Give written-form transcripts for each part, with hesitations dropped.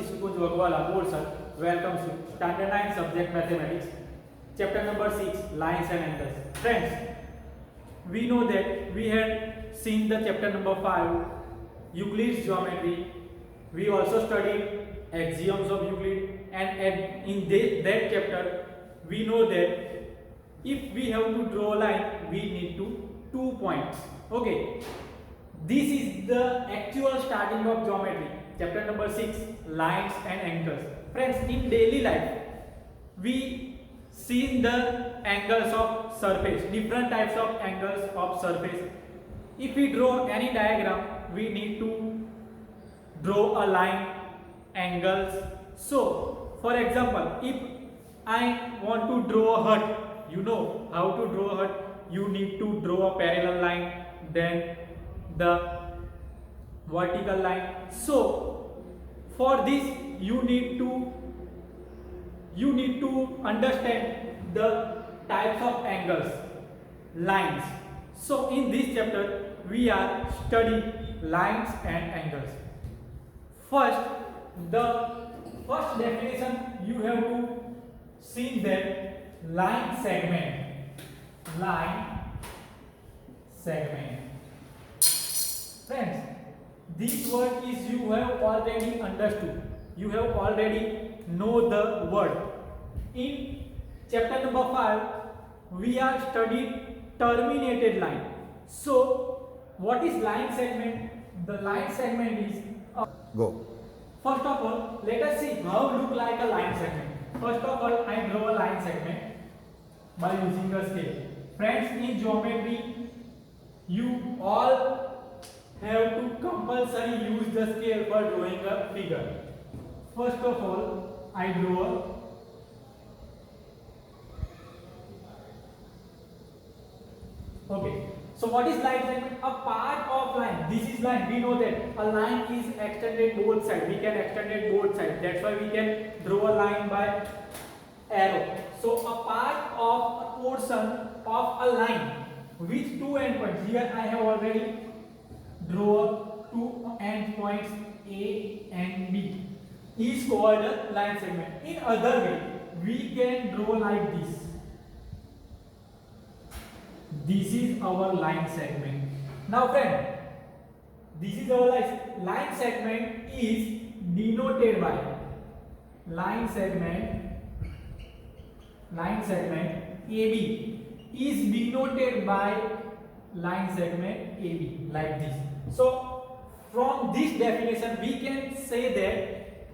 Shishupun Wagwala board sir welcomes you. Standard 9 subject mathematics. Chapter number 6 lines and angles. Friends, we know that we had seen the chapter number 5 Euclid's geometry. We also studied axioms of Euclid, and in that chapter we know that if we have to draw a line we need to 2 points. Okay, this is the actual starting of geometry. Chapter number 6 lines and angles. Friends, in daily life we see the angles of surface, different types of angles of surface. If we draw any diagram we need to draw a line, angles. So for example, if I want to draw a hut, you know how to draw a hut. You need to draw a parallel line, then the vertical line. So for this you need to understand the types of angles, lines. So in this chapter we are studying lines and angles. First, the first definition you have to see that line segment. Friends, this word is you have already understood. You have already know the word. In chapter number 5, we are studied terminated line. So, what is line segment? The line segment is Go. First of all, let us see how look like a line segment. First of all, I draw a line segment by using a scale. Friends, in geometry, you all have to compulsory use the scale for drawing a figure. First of all, I draw okay. So what is line segment? A part of line. This is line. We know that a line is extended both sides. We can extend it both sides. That's why we can draw a line by arrow. So a part of a portion of a line with two endpoints. Here I have already drawn two endpoints A and B is called a line segment. In other way, we can draw like this. This is our line segment. Now friend, this is our line segment is denoted by line segment AB is denoted by line segment AB like this. So from this definition we can say that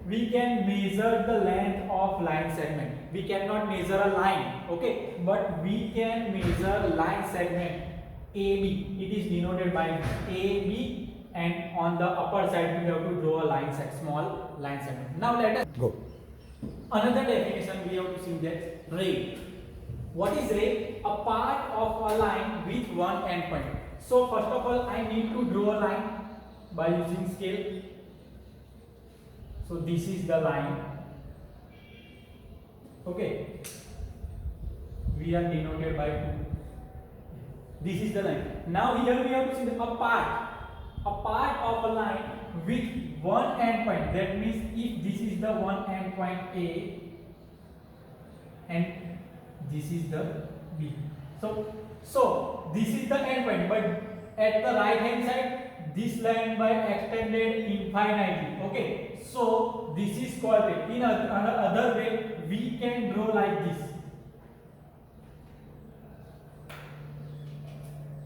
we can measure the length of line segment. We cannot measure a line, okay, but we can measure line segment AB. It is denoted by AB, and on the upper side we have to draw a line small line segment. Now let us Go. Another definition we have to see that ray. What is ray? A part of a line with one endpoint. So first of all, I need to draw a line by using scale. So this is the line. Okay. We are denoted by 2. This is the line. Now here we have to see a part of a line with one endpoint. That means if this is the one endpoint A and this is the B. So this is the endpoint, but at the right hand side this line by extended infinitely. Okay, so this is called ray. In another way we can draw like this.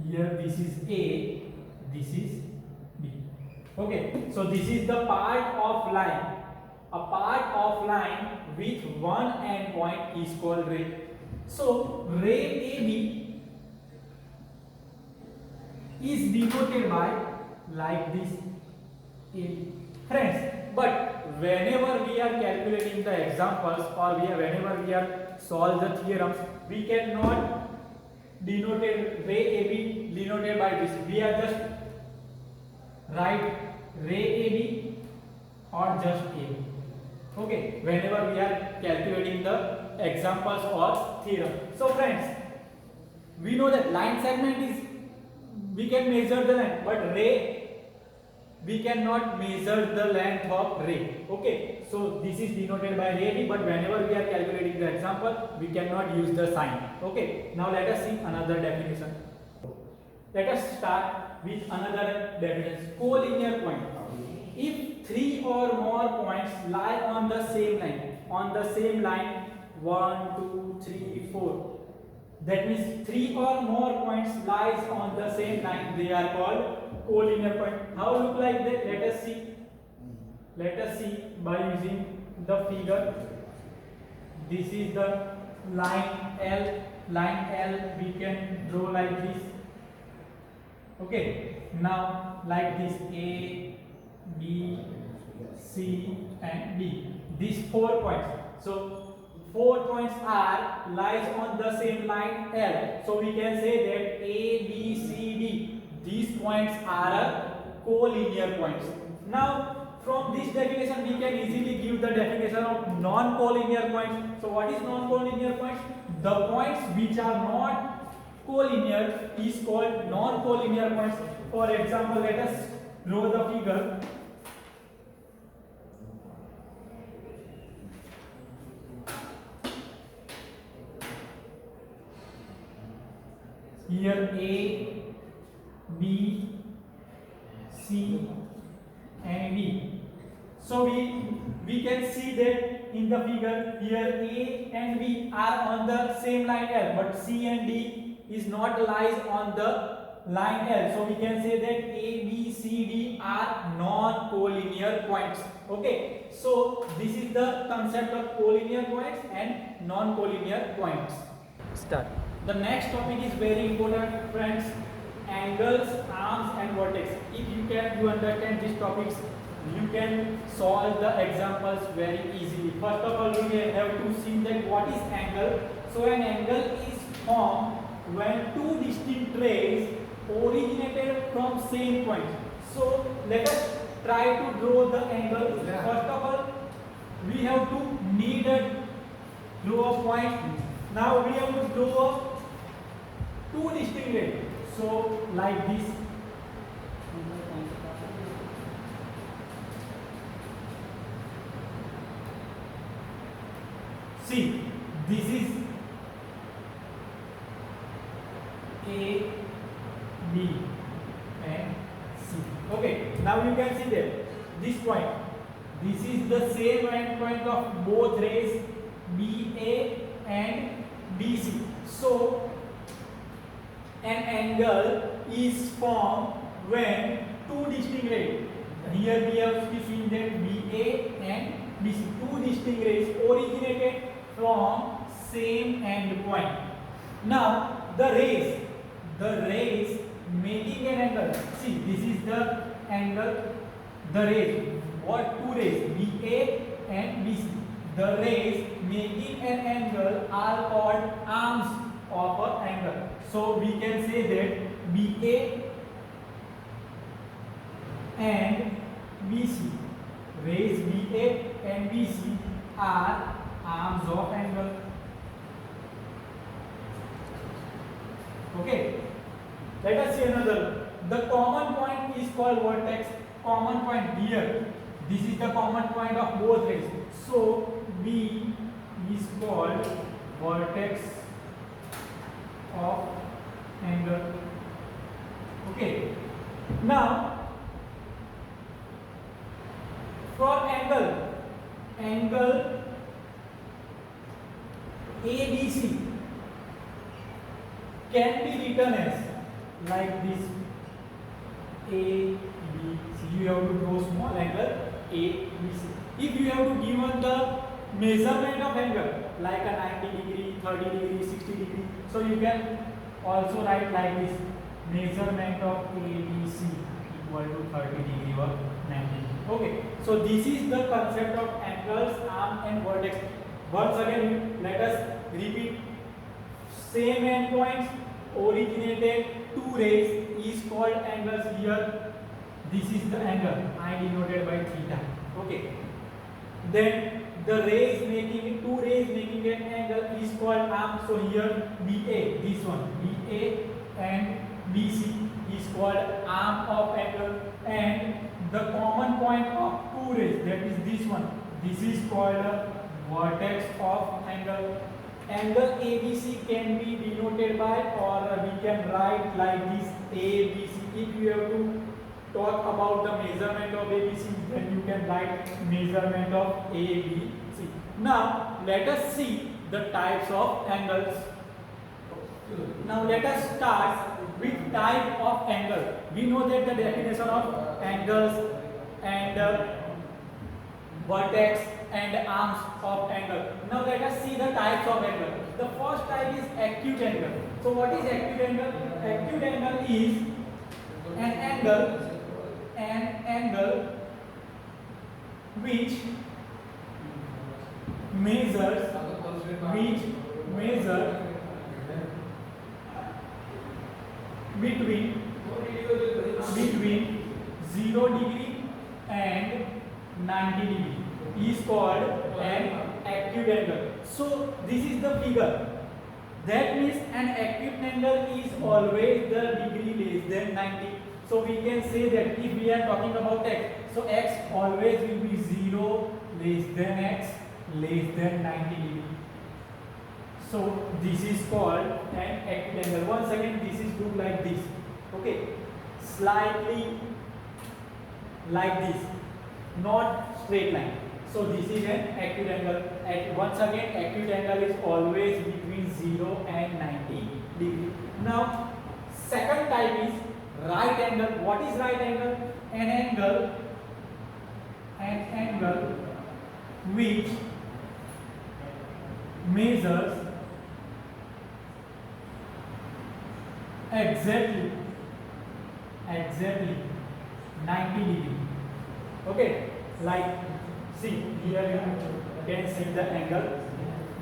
Here this is A, this is B. Okay, so this is the part of line. A part of line with one endpoint is called ray. So ray AB is denoted by like this AB. Friends, but whenever we are calculating the examples or whenever we are solve the theorems, we cannot denote ray AB denoted by this. We are just write ray AB or just AB. Okay, whenever we are calculating the examples or theorem. So friends, we know that line segment is we can measure the line, but ray we cannot measure the length of ray. Okay, so this is denoted by ray d, but whenever we are calculating the example, we cannot use the sign. Okay, now let us see another definition. Let us start with another definition. Collinear point. If three or more points lie on the same line, 1, 2, 3, 4. That means three or more points lies on the same line. They are called collinear point. How look like that? Let us see. Let us see by using the figure. This is the line L. Line L we can draw like this. Okay. Now like this, A, B, C and D. These 4 points. So 4 points are lies on the same line L. So we can say that A, B, C, D. These points are collinear points. Now from this definition we can easily give the definition of non-collinear points. So what is non-collinear points? The points which are not collinear is called non-collinear points. For example, let us draw the figure. Here A, B, C and D. So we can see that in the figure here A and B are on the same line L, but C and D is not lies on the line L. So we can say that A, B, C, D are non-collinear points. Okay, so this is the concept of collinear points and non-collinear points. Start. The next topic is very important, friends. Angles, arms and vertex. If you understand these topics, you can solve the examples very easily. First of all, we have to see that what is angle. So an angle is formed when two distinct rays originated from same point. So let us try to draw the angle. First of all, we have to draw a point. Now we have to draw two distinct rays. So like this. See, this is A, B and C. Okay, now you can see that this point. This is the same end point of both rays BA and BC. So an angle is formed when two distinct rays. Here we have seen that BA and BC, two distinct rays originated from same end point. Now the rays making an angle. See, this is the angle. The rays, what two rays? BA and BC. The rays making an angle are called arms of an angle. So we can say that BA and BC, rays BA and BC are arms of angle. Okay, let us see another. The common point is called vertex. Common point here. This is the common point of both rays. So B is called vertex of angle. Okay. Now for angle ABC can be written as like this. A, B, C. You have to draw small angle A, B, C. If you have to given the measurement of angle like a 90 degree, 30 degree, 60 degree, so you can also write like this: measurement of ABC equal to 30 degree or 90 degree. Okay, so this is the concept of angles, arm and vertex. Once again, let us repeat. Same end points originated two rays is called angles. Here this is the angle I denoted by theta. Okay, then the rays making two rays making an angle is called arm. So here BA, this one BA and BC is called arm of angle, and the common point of two rays, that is this one, this is called a vertex of angle. Angle ABC can be denoted by, or we can write like this, ABC. If you have to talk about the measurement of ABC, then you can write measurement of ABC. Now let us see the types of angles. Now let us start with type of angle. We know that the definition of angles and vertex and arms of angle. Now let us see the types of angle. The first type is acute angle. So what is acute angle? Acute angle is an angle which measures between 0 degree and 90 degree is called an acute angle. So this is the figure. That means an acute angle is always the degree less than 90. So we can say that if we are talking about x, so x always will be 0 less than x less than 90 degree. So this is called an acute angle. Once again, this is look like this. Okay, slightly like this, not straight line. So this is an acute angle. Once again, acute angle is always between 0 and 90 degree. Now, second type is right angle. What is right angle? An angle which measures exactly 90 degree. Okay, like see here you can see the angle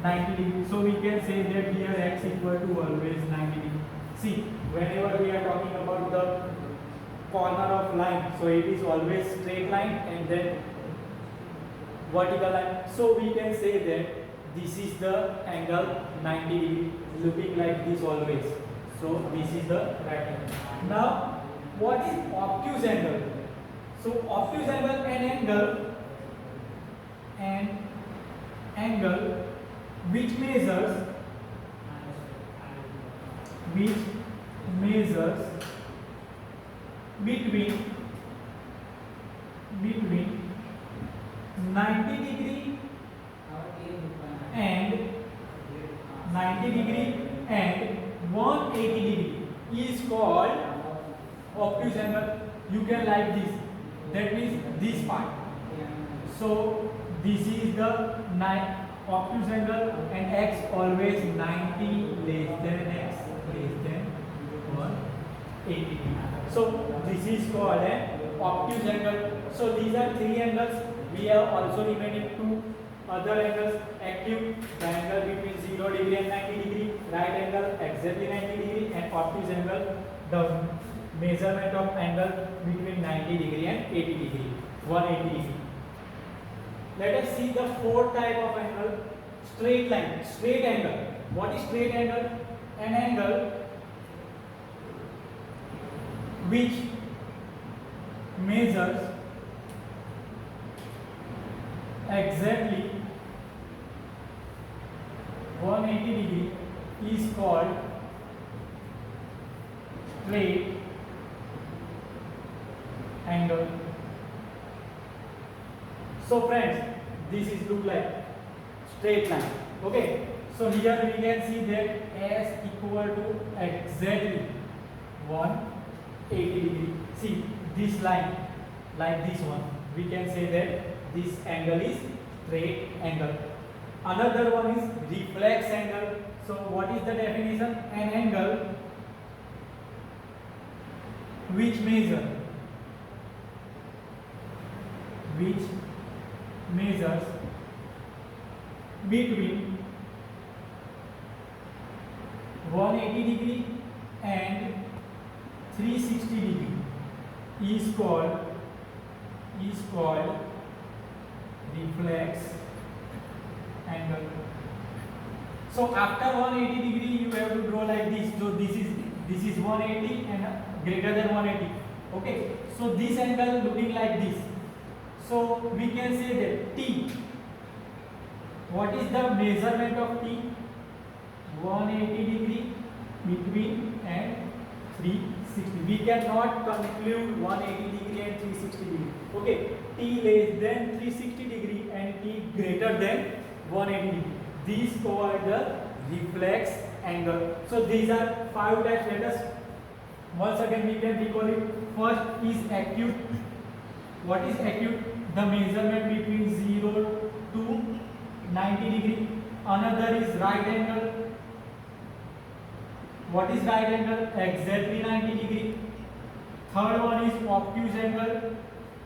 90 degree. So we can say that here x equal to always 90 degree. See, whenever we are talking about the corner of line, so it is always straight line and then vertical line. So we can say that this is the angle 90 degree, looking like this always. So this is the right angle. Now, what is obtuse angle? So obtuse angle, an angle which measures between 90 degree and 180 degree is called obtuse angle. You can like this, that means this part. So this is the obtuse angle and x always 90 less than x less than 180 degree. So this is called an obtuse angle. So these are three angles. We have also remaining two other angles. Acute, the angle between 0 degree and 90 degree. Right angle exactly 90 degree, and obtuse angle, the measurement of angle between 90 degree and 80 degree, 180 degree. Let us see the fourth type of angle, straight line, straight angle. What is straight angle? An angle which measures exactly 180 degree is called straight angle. So friends, this is look like straight line. Okay, so here we can see that S equal to exactly 180 degree. See this line, like this one, we can say that this angle is straight angle. Another one is reflex angle. So what is the definition? An angle which measures between 180 degree and 360 degree is called reflex angle. So after 180 degree you have to draw like this. So this is 180 and greater than 180. Okay, So this angle looking like this. So we can say that T, what is the measurement of T? 180 degree between and 360. We cannot conclude 180 degree and 360 degree. Okay, T less than 360 degree and T greater than 180 degree. These called the reflex angle. So these are 5 types. Let us once again we can recall it. First is acute. What is acute? The measurement between 0 to 90 degree. Another is right angle. What is right angle? Exactly 90 degree. Third one is obtuse angle.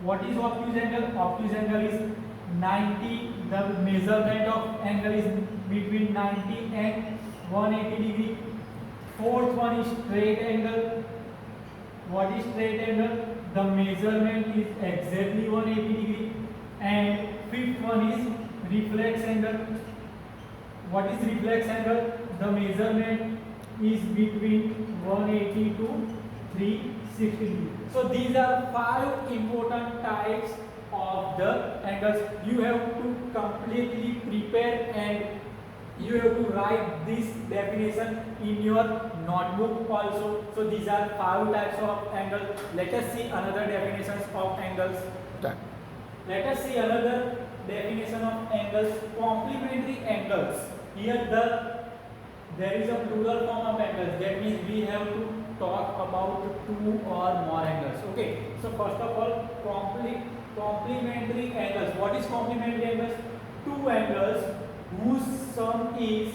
What is obtuse angle? Obtuse angle is 90. The measurement of angle is between 90 and 180 degree. Fourth one is straight angle. What is straight angle? The measurement is exactly 180 degree. And fifth one is reflex angle. What is reflex angle? The measurement is between 180 to 360 degree. So these are 5 important types of the angles. You have to completely prepare and you have to write this definition in your notebook also. So these are 5 types of angles. Let us see another definitions of angles. Let us see another definition of angles. Complementary angles. Here there is a plural form of angles. That means we have to talk about 2 or more angles. Okay. So first of all, complementary angles. What is complementary angles? 2 angles whose sum is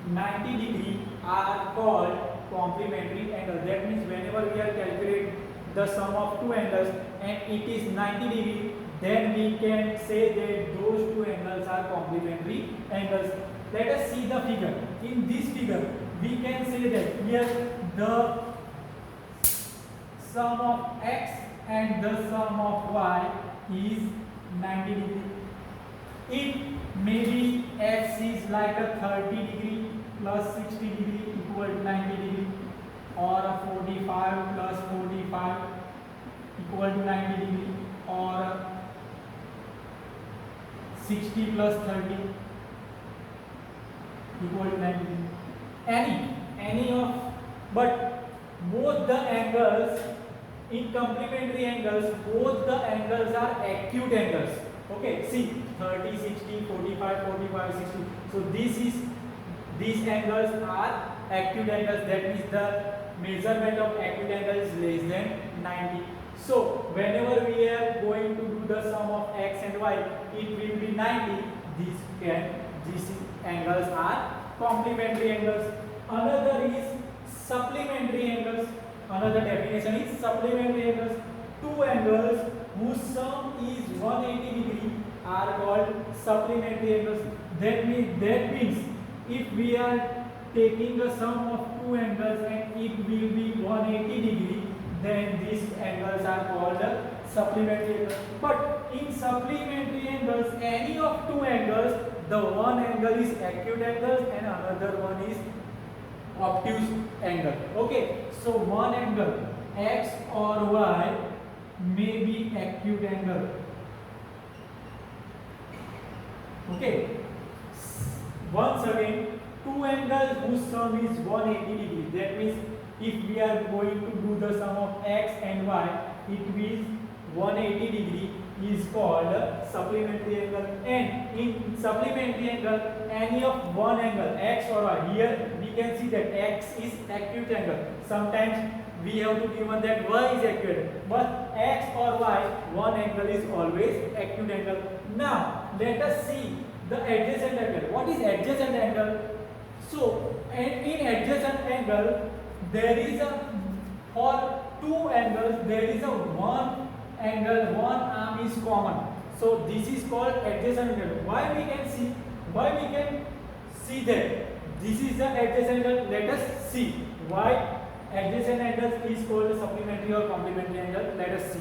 90 degree are called complementary angles. That means whenever we are calculating the sum of 2 angles and it is 90 degree, then we can say that those 2 angles are complementary angles. Let us see the figure. In this figure, we can say that here the sum of x and the sum of y is 90 degree. It maybe x is like a 30 degree plus 60 degree equal to 90 degree, or a 45 plus 45 equal to 90 degree, or 60 plus 30 equal to 90 degree. Any of, but both the angles in complementary angles, both the angles are acute angles. Okay, see 30, 60, 45, 45, 60. So these angles are acute angles. That means the measurement of acute angle is less than 90. So whenever we are going to do the sum of x and y, it will be 90. These angles are complementary angles. Another is supplementary angles. Another definition is supplementary angles. 2 angles whose sum is 180 degree are called supplementary angles. That means if we are taking the sum of 2 angles and it will be 180 degree, then these angles are called supplementary angles. But in supplementary angles, any of 2 angles, the one angle is acute angle and another one is obtuse angle. Okay, so one angle x or y may be acute angle. Okay, once again, 2 angles whose sum is 180 degree. That means if we are going to do the sum of x and y, it means 180 degree is called supplementary angle. And in supplementary angle, any of one angle x or y, here we can see that x is acute angle. Sometimes we have to given that y is acute, but x or y, one angle is always acute angle. Now let us see the adjacent angle. What is adjacent angle? So in adjacent angle, there is a, for 2 angles there is a one angle, one arm is common. So this is called adjacent angle. Why we can see that this is the adjacent angle. Let us see why adjacent angle is called supplementary or complementary angle. Let us see.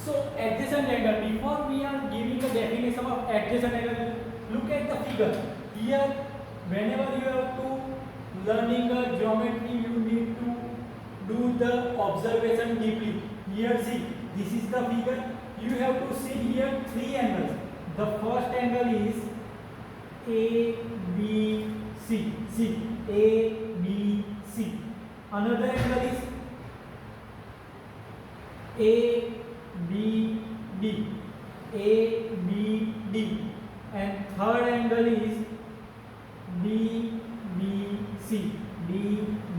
So adjacent angle, before we are giving the definition of adjacent angle, look at the figure. Here whenever you have to learning a geometry, you need to do the observation deeply. Here see, this is the figure. You have to see here three angles. The first angle is A B C. See, A B C. Another angle is A B D. A B D. And third angle is D B C. D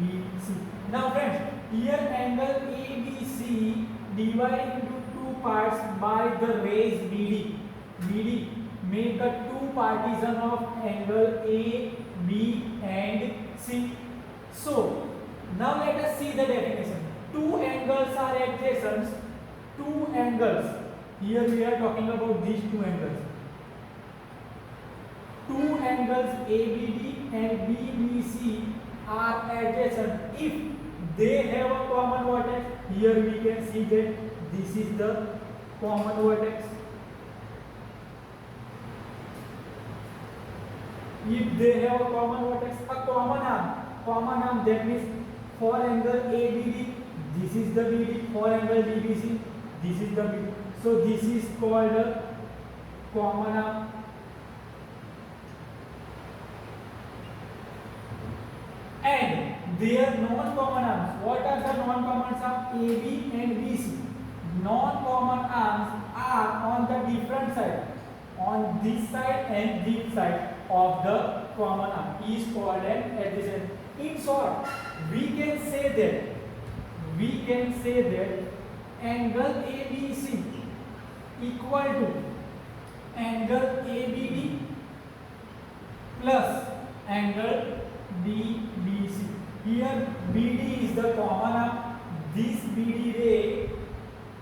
B C. Now friends, here angle ABC divided into two parts by the rays BD. BD make a two partition of angle A, B and C. So now let us see the definition. Two angles are adjacent. Two angles. Here we are talking about these two angles. Two angles ABD and BBC are adjacent if they have a common vertex. Here we can see that this is the common vertex. If they have a common vertex, a common arm, that means for angle ABD, this is the BD, for angle DBC, this is the BD. So this is called a common arm. And their non-common arms. What are the non-common arms? AB and BC. Non-common arms are on the different side, on this side and this side of the common arm is called an adjacent. In short, we can say that angle ABC equal to angle ABD plus angle DBC. Here BD is the common arm. This BD ray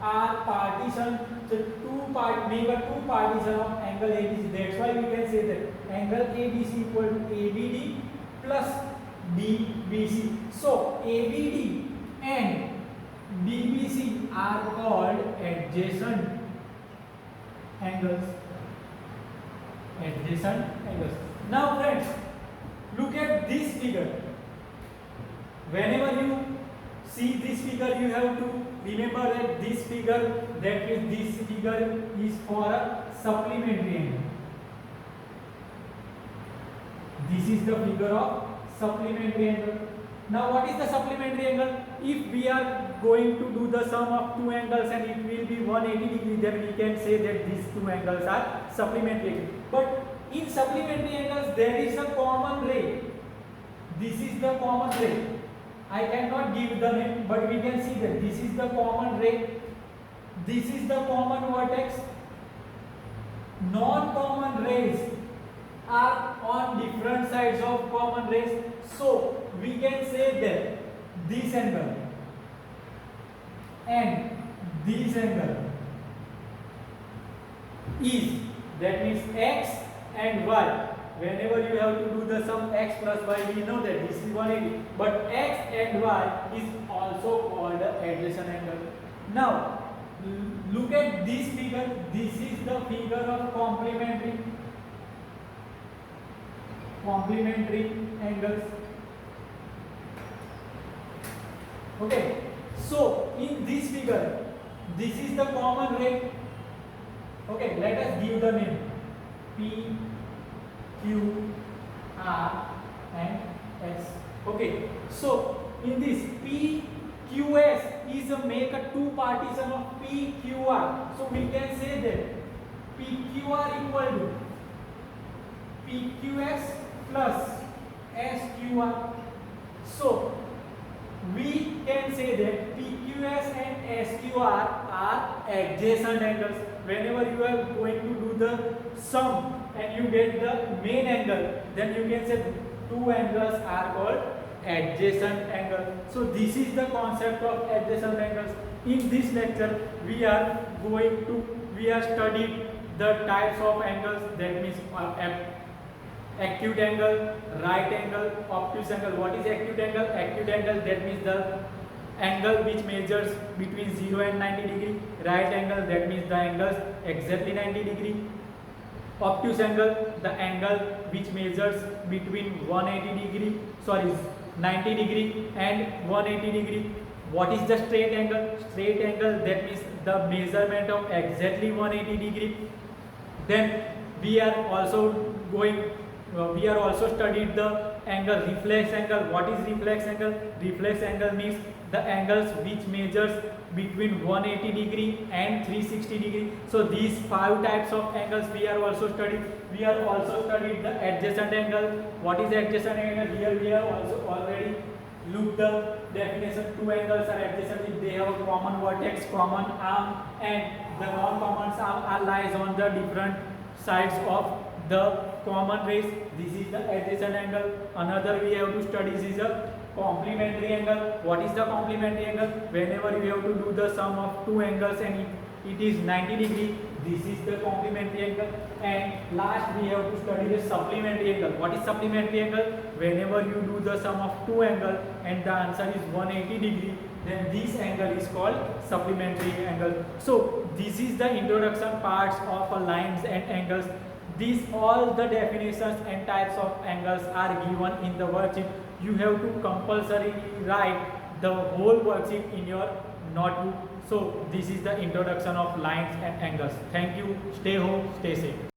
are partition, so make a two partition of angle ABC. That's why we can say that angle ABC equal to ABD plus DBC. So ABD and DBC are called adjacent angles. Adjacent angles. Now friends, look at this figure. Whenever you see this figure, you have to remember that this figure is for a supplementary angle. This is the figure of supplementary angle. Now what is the supplementary angle? If we are going to do the sum of two angles and it will be 180 degree, then we can say that these two angles are supplementary. But in supplementary angles there is a common ray. This is the common ray. I cannot give the name, but we can see that this is the common ray. This is the common vertex. Non-common rays are on different sides of common rays. So we can say that this angle and this angle is, that means x and y. Whenever you have to do the sum x plus y, we know that this is 180. But x and y is also called the adjacent angle. Now look at this figure. This is the figure of complementary angles. Okay, so in this figure, this is the common ray. Okay, let us give the name P, Q, R and S. Okay, so in this PQS is a make a two partition of PQR. So we can say that PQR equal to PQS plus SQR. So we can say that PQS and SQR are adjacent angles. Whenever you are going to do the sum and you get the main angle, then you can say two angles are called adjacent angle. So this is the concept of adjacent angles. In this lecture we are studied the types of angles, that means acute angle, right angle, obtuse angle. What is acute angle? Acute angle, that means the angle which measures between 0 and 90 degree. Right angle, that means the angles exactly 90 degree. Obtuse angle, the angle which measures between 90 degree and 180 degree. What is the straight angle? Straight angle, that means the measurement of exactly 180 degree. Then we are also studied the angle, reflex angle. What is reflex angle? Reflex angle means the angles which measures between 180 degree and 360 degree. So these 5 types of angles we are also studied. We are also studied the adjacent angle. What is adjacent angle? Here we have also already looked the definition. 2 angles are adjacent if they have a common vertex, common arm, and the non-common arm are lies on the different sides of the common rays. This is the adjacent angle. Another we have to study is a complementary angle. What is the complementary angle? Whenever you have to do the sum of 2 angles and it is 90 degree, this is the complementary angle. And last we have to study the supplementary angle. What is supplementary angle? Whenever you do the sum of 2 angles and the answer is 180 degree, then this angle is called supplementary angle. So this is the introduction parts of lines and angles. These all the definitions and types of angles are given in the worksheet. You have to compulsorily write the whole worksheet in your notebook. So this is the introduction of lines and angles. Thank you. Stay home, stay safe.